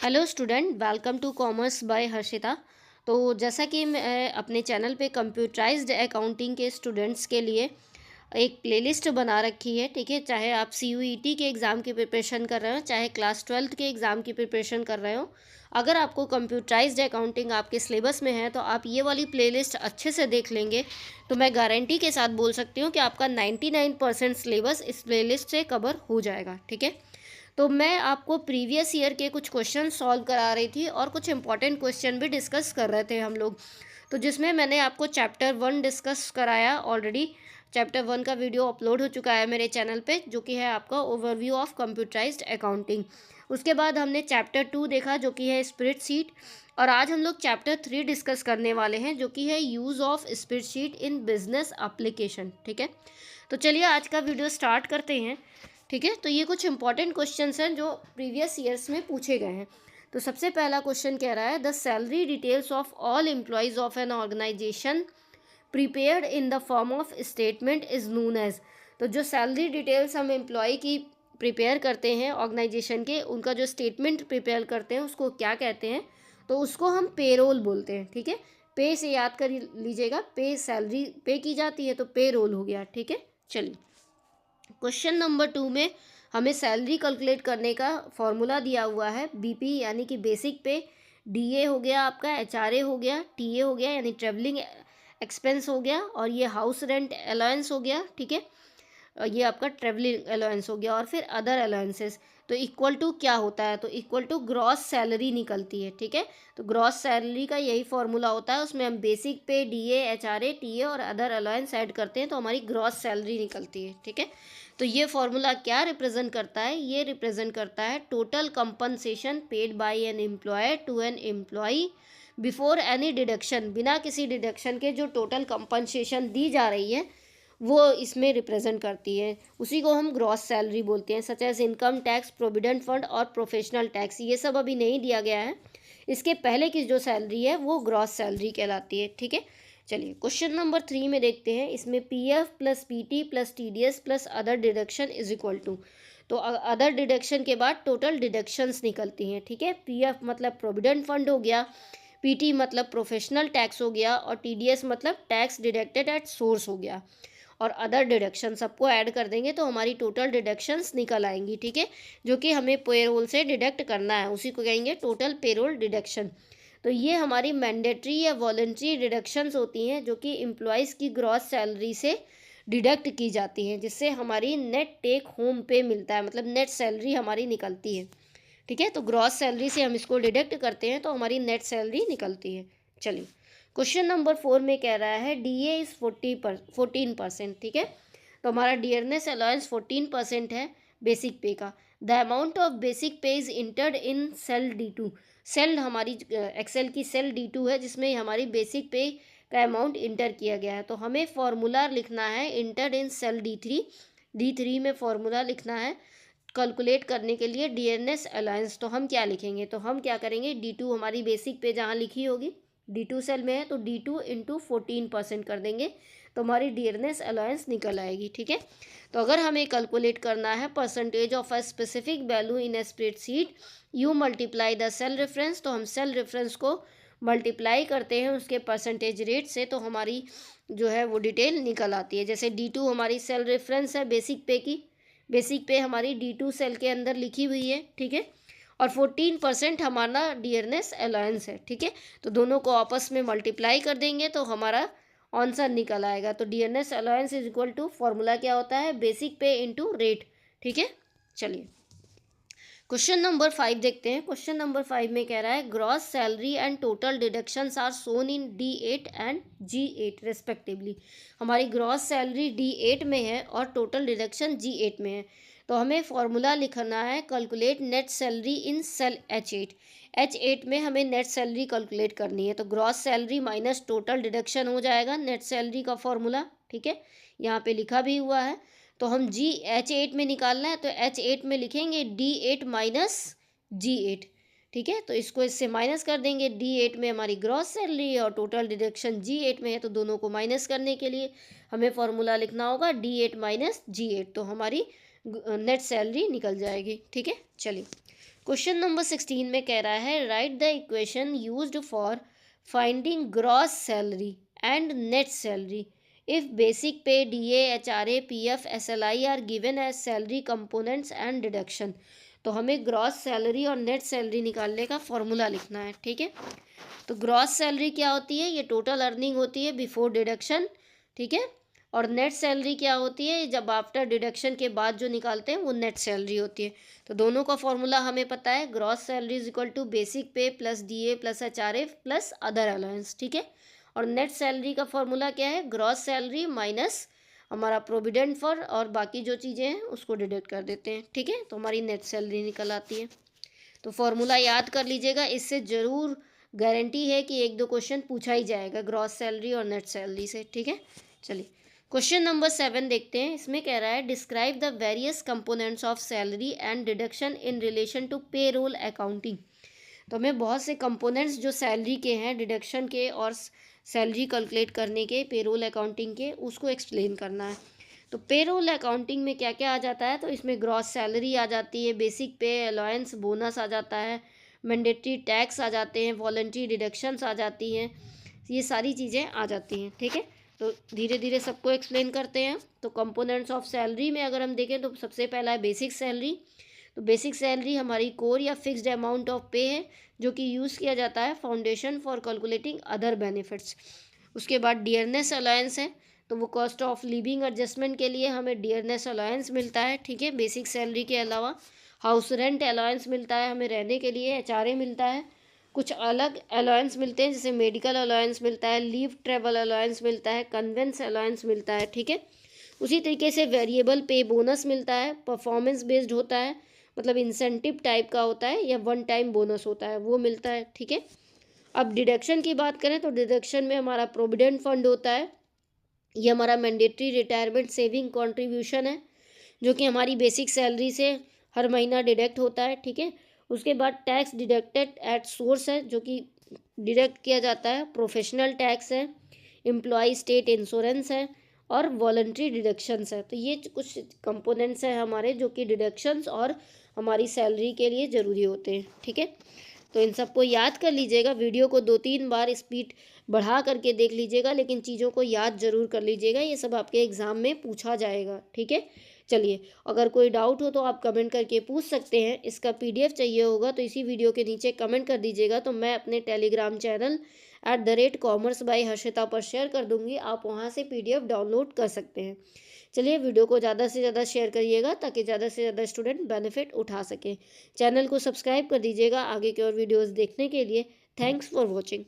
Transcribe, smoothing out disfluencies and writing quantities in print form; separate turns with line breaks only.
Hello student, welcome to commerce by Harshita. तो जैसा कि मैं अपने चैनल पे कंप्यूटराइज्ड अकाउंटिंग के स्टूडेंट्स के लिए एक प्लेलिस्ट बना रखी है। ठीक है, चाहे आप CUET के एग्ज़ाम की प्रिपरेशन कर रहे हो, चाहे क्लास 12th के एग्ज़ाम की प्रिपरेशन कर रहे हो, अगर आपको कंप्यूटराइज्ड अकाउंटिंग आपके सिलेबस में है तो आप ये वाली प्लेलिस्ट अच्छे से देख लेंगे तो मैं गारंटी के साथ बोल सकती हूँ कि आपका 99% सिलेबस इस प्लेलिस्ट से कवर हो जाएगा। ठीक है, तो मैं आपको प्रीवियस ईयर के कुछ क्वेश्चन सॉल्व करा रही थी और कुछ इंपॉर्टेंट क्वेश्चन भी डिस्कस कर रहे थे हम लोग। तो जिसमें मैंने आपको चैप्टर 1 डिस्कस कराया ऑलरेडी। चैप्टर 1 का वीडियो अपलोड हो चुका है मेरे चैनल पे, जो कि है आपका ओवरव्यू ऑफ कंप्यूटराइज्ड अकाउंटिंग। उसके बाद हमने चैप्टर 2 देखा, जो कि है स्प्रेडशीट। और आज हम लोग चैप्टर 3 डिस्कस करने वाले हैं, जो कि है use of spreadsheet in business application. ठीक है, तो चलिए आज का वीडियो स्टार्ट करते हैं। ठीक है, तो ये कुछ इंपॉर्टेंट क्वेश्चंस हैं जो प्रीवियस ईयर्स में पूछे गए हैं। तो सबसे पहला क्वेश्चन कह रहा है, the salary details of all employees of an organization prepared in the form of statement is known as. तो जो सैलरी डिटेल्स हम एम्प्लॉय की प्रिपेयर करते हैं ऑर्गेनाइजेशन के, उनका जो स्टेटमेंट प्रिपेयर करते हैं उसको क्या कहते हैं? तो उसको हम पेरोल बोलते हैं। ठीक है, पे से याद कर लीजिएगा, पे सैलरी पे की जाती है तो पेरोल हो गया। ठीक है, चलिए क्वेश्चन नंबर 2 में हमें सैलरी कैलकुलेट करने का फॉर्मूला दिया हुआ है। बीपी यानी कि बेसिक पे, डीए हो गया आपका, एचआरए हो गया, टीए हो गया यानी ट्रेवलिंग एक्सपेंस हो गया, और ये हाउस रेंट अलाउंस हो गया। ठीक है, ये आपका ट्रेवलिंग अलाउंस हो गया, और फिर अदर अलाउंसेस। तो इक्वल टू क्या होता है? तो इक्वल टू ग्रॉस सैलरी निकलती है। ठीक है, तो ग्रॉस सैलरी का यही फॉर्मूला होता है, उसमें हम basic pay, DA, HRA, TA और अदर अलाउंस ऐड करते हैं तो हमारी ग्रॉस सैलरी निकलती है। ठीक है, तो ये फॉर्मूला क्या रिप्रेजेंट करता है? ये रिप्रेजेंट करता है total compensation paid by an employer to an employee before any deduction. बिना किसी डिडक्शन के जो टोटल कंपनसेशन दी जा रही है वो इसमें रिप्रेजेंट करती है। उसी को हम ग्रॉस सैलरी बोलते हैं, such as income tax, provident fund और प्रोफेशनल टैक्स। ये सब अभी नहीं दिया गया है, इसके पहले की जो सैलरी है वो ग्रॉस सैलरी कहलाती है। ठीक है, चलिए क्वेश्चन नंबर 3 में देखते हैं। इसमें PF plus PT plus TDS plus other deduction is equal to. तो अदर डिडक्शन के बाद टोटल डिडक्शंस निकलती हैं। ठीक है, पीएफ मतलब प्रोविडेंट फंड हो गया, पीटी मतलब प्रोफेशनल टैक्स हो गया, और टीडीएस मतलब टैक्स डिडक्टेड एट सोर्स हो गया, और अदर डिडक्शन सबको ऐड कर देंगे तो हमारी टोटल डिडक्शंस निकल आएंगी। ठीक है, जो कि हमें पेरोल से डिडक्ट करना है, उसी को कहेंगे टोटल पेरोल डिडक्शन। तो ये हमारी मैंडेटरी या वॉलंटरी डिडक्शंस होती हैं, जो कि एम्प्लॉयज़ की ग्रॉस सैलरी से डिडक्ट की जाती हैं, जिससे हमारी नेट टेक होम पे मिलता है, मतलब नेट सैलरी हमारी निकलती है। ठीक है, तो ग्रॉस सैलरी से हम इसको डिडक्ट करते हैं तो हमारी नेट सैलरी निकलती है। चलिए क्वेश्चन नंबर 4 में कह रहा है डीए इज़ 14%। ठीक है, तो हमारा डियरनेस अलाउंस 14% है बेसिक पे का। The amount of basic pay is entered in cell D2। Cell हमारी एक्सेल की सेल D2 है, जिसमें हमारी बेसिक पे का अमाउंट इंटर किया गया है। तो हमें फॉर्मूला लिखना है इंटर्ड इन सेल D3 में फॉर्मूला लिखना है कैलकुलेट करने के लिए डियरनेस अलाउंस। तो हम क्या लिखेंगे? तो हम क्या करेंगे, D2 हमारी बेसिक पे जहाँ लिखी होगी D2 सेल में है तो D2 इंटू 14% कर देंगे तो हमारी डियरनेस अलाउंस निकल आएगी। ठीक है, तो अगर हमें कैलकुलेट करना है percentage of a specific value in a spreadsheet, you multiply the cell reference. तो हम सेल रेफरेंस को मल्टीप्लाई करते हैं उसके परसेंटेज रेट से, तो हमारी जो है वो डिटेल निकल आती है। जैसे D2 हमारी सेल रेफरेंस है बेसिक पे की, बेसिक पे हमारी D2 सेल के अंदर लिखी हुई है। ठीक है, और 14% हमारा डियरनेस अलाउंस है। ठीक है, तो दोनों को आपस में मल्टीप्लाई कर देंगे तो हमारा आंसर निकल आएगा। तो dearness allowance is equal to, formula क्या होता है, बेसिक पे इंटू रेट। ठीक है, चलिए क्वेश्चन नंबर 5 देखते हैं। क्वेश्चन नंबर 5 में कह रहा है gross salary and total deductions are shown in D8 and G8 respectively. हमारी ग्रॉस सैलरी D8 में है और टोटल डिडक्शन G8 में है। तो हमें फॉर्मूला लिखना है calculate net salary in cell H8 में हमें नेट सैलरी कैलकुलेट करनी है। तो gross salary minus total deduction हो जाएगा नेट सैलरी का फॉर्मूला। ठीक है, यहाँ पे लिखा भी हुआ है। तो हम H8 में निकालना है तो H8 में लिखेंगे D8 माइनस G8। ठीक है, तो इसको इससे माइनस कर देंगे। D8 में हमारी ग्रॉस सैलरी है और टोटल डिडक्शन G8 में है, तो दोनों को माइनस करने के लिए हमें फॉर्मूला लिखना होगा D8 माइनस G8, तो हमारी नेट सैलरी निकल जाएगी। ठीक है, चलिए क्वेश्चन नंबर 16 में कह रहा है write the equation used for finding gross salary and net salary if basic pay, DA, HRA, PF, SLI are given as salary components and deduction. तो हमें ग्रॉस सैलरी और नेट सैलरी निकालने का formula लिखना है, ठीक है। तो ग्रॉस सैलरी क्या होती है, ये टोटल अर्निंग होती है बिफोर डिडक्शन, ठीक है। और नेट सैलरी क्या होती है, जब आफ्टर डिडक्शन के बाद जो निकालते हैं वो नेट सैलरी होती है। तो दोनों का फॉर्मूला हमें पता है, gross salary is equal to basic pay plus DA plus HRA plus other allowance, ठीक है। और नेट सैलरी का फॉर्मूला क्या है, ग्रॉस सैलरी माइनस हमारा प्रोविडेंट फॉर और बाकी जो चीज़ें हैं उसको डिडक्ट कर देते हैं, ठीक है। तो हमारी नेट सैलरी निकल आती है। तो फॉर्मूला याद कर लीजिएगा, इससे ज़रूर गारंटी है कि एक दो क्वेश्चन पूछा ही जाएगा ग्रॉस सैलरी और नेट सैलरी से, ठीक है। चलिए क्वेश्चन नंबर 7 देखते हैं। इसमें कह रहा है describe the various components of salary and deduction in relation to payroll accounting. तो हमें बहुत से कंपोनेंट्स जो सैलरी के हैं, डिडक्शन के और सैलरी कैलकुलेट करने के, पे रोल अकाउंटिंग के, उसको एक्सप्लेन करना है। तो पे रोल अकाउंटिंग में क्या क्या आ जाता है, तो इसमें ग्रॉस सैलरी आ जाती है, बेसिक पे, अलाउंस, बोनस आ जाता है, मैंडेटरी टैक्स आ जाते हैं, वॉलंटरी डिडक्शंस आ जाती हैं, ये सारी चीज़ें आ जाती हैं, ठीक है। तो धीरे धीरे सबको एक्सप्लेन करते हैं। तो कंपोनेंट्स ऑफ सैलरी में अगर हम देखें तो सबसे पहला है बेसिक सैलरी। तो बेसिक सैलरी हमारी कोर या फिक्स्ड अमाउंट ऑफ पे है जो कि यूज़ किया जाता है foundation for calculating other benefits. उसके बाद डियरनेस अलाउंस है, तो वो कॉस्ट ऑफ लिविंग एडजस्टमेंट के लिए हमें डियरनेस अलाउंस मिलता है, ठीक है, बेसिक सैलरी के अलावा। हाउस रेंट अलाउंस मिलता है हमें रहने के लिए, एचआरए मिलता है। कुछ अलग अलाउंस मिलते हैं जैसे मेडिकल अलाउंस मिलता है, लीव ट्रेवल अलाउंस मिलता है, कन्वेंस अलाउंस मिलता है, ठीक है। उसी तरीके से वेरिएबल पे बोनस मिलता है, परफॉर्मेंस बेस्ड होता है, मतलब इंसेंटिव टाइप का होता है, या वन टाइम बोनस होता है, वो मिलता है, ठीक है। अब डिडक्शन की बात करें तो डिडक्शन में हमारा प्रोविडेंट फंड होता है, ये हमारा मैंडेटरी रिटायरमेंट सेविंग कॉन्ट्रीब्यूशन है जो कि हमारी बेसिक सैलरी से हर महीना डिडक्ट होता है, ठीक है। उसके बाद टैक्स डिडक्टेड एट सोर्स है जो कि डिडक्ट किया जाता है, प्रोफेशनल टैक्स है, एम्प्लॉय स्टेट इंश्योरेंस है और वॉलंटरी डिडक्शंस है। तो ये कुछ कंपोनेंट्स हैं हमारे जो कि डिडक्शंस और हमारी सैलरी के लिए ज़रूरी होते हैं, ठीक है। तो इन सबको याद कर लीजिएगा, वीडियो को 2-3 बार स्पीड बढ़ा करके देख लीजिएगा, लेकिन चीज़ों को याद ज़रूर कर लीजिएगा, ये सब आपके एग्ज़ाम में पूछा जाएगा, ठीक है। चलिए अगर कोई डाउट हो तो आप कमेंट करके पूछ सकते हैं। इसका पीडीएफ चाहिए होगा तो इसी वीडियो के नीचे कमेंट कर दीजिएगा, तो मैं अपने Telegram channel @commerce by Harshita पर शेयर कर दूँगी, आप वहाँ से पीडीएफ डाउनलोड कर सकते हैं। चलिए वीडियो को ज़्यादा से ज़्यादा शेयर करिएगा ताकि ज़्यादा से ज़्यादा स्टूडेंट बेनिफिट उठा सकें। चैनल को सब्सक्राइब कर दीजिएगा आगे की और वीडियोज़ देखने के लिए। Thanks for watching.